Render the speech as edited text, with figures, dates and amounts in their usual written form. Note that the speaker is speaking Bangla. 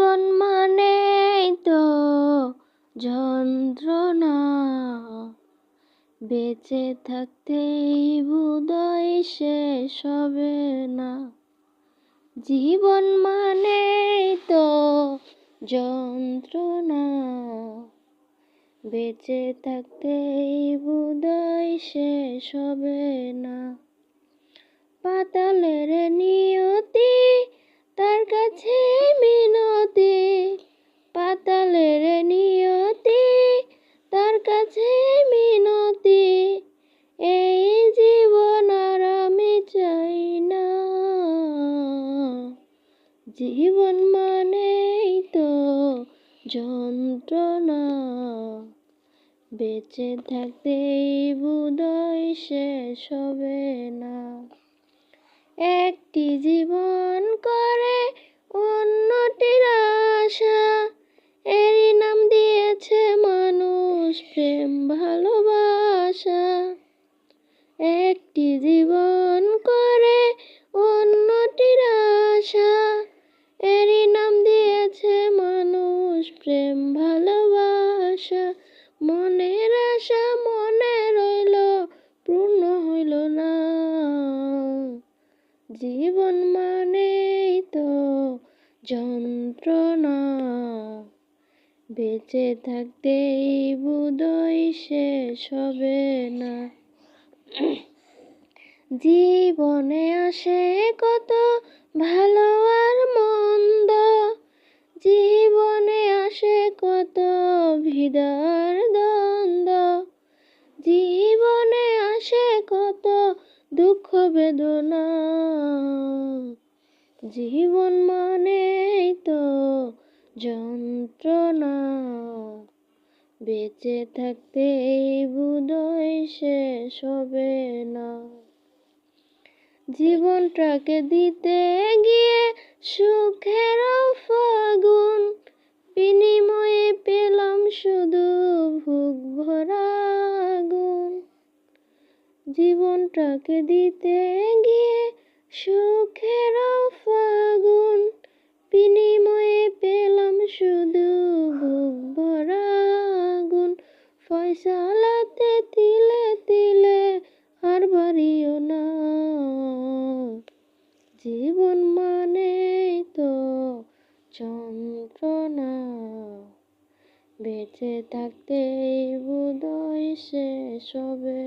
জীবন মানেই তো যন্ত্রণা, বেঁচে থাকতেই বোধহয় শেষ হবে না। জীবন মানেই তো যন্ত্রণা, বেঁচে থাকতেই বোধহয় শেষ হবে না। পাতালের নিয়তি তার কাছে মিনতি, পাতালের নিয়তি তার কাছে মিনতি, এই জীবন আর আমি চাই না। জীবন মানেই তো যন্ত্রণা, বেঁচে থাকতেই বোধহয় শেষ হবে না। একটি জীবন করে অন্যটির আশা, এরই নাম দিয়েছে মানুষ প্রেম ভালোবাসা। একটি জীবন করে অন্যটির আশা, এরই নাম দিয়েছে মানুষ প্রেম ভালোবাসা। মনের আশা মনে রইল, পূর্ণ হইল না। জীবন মানেই তো যন্ত্রণা, বেঁচে থাকতেই বোধহয় শেষ হবে না। জীবনে আসে কত ভালো আর মন্দ, জীবনে আসে কত হৃদয়ের দ্বন্দ্ব, জীবনে আসে কত দুঃখ বেদনা। জীবন মানেই তো যন্ত্রণা, বেঁচে থাকতেই বোধহয় শেষ হবে না। জীবনটাকে দিতে গিয়ে সুখের ফাগুন, বিনিময়ে পেলাম শুধু বুক ভরা আগুন। জীবনটাকে দিতে গিয়ে সুখের ফাগুন, বিনিময়ে পেলাম শুধু বুক ভরা আগুন। ফয়সালাতে তিলে তিলে আর বাড়িও না। জীবন মানেই তো যন্ত্রণা, বেঁচে থাকতেই বোধহয় শেষ হবে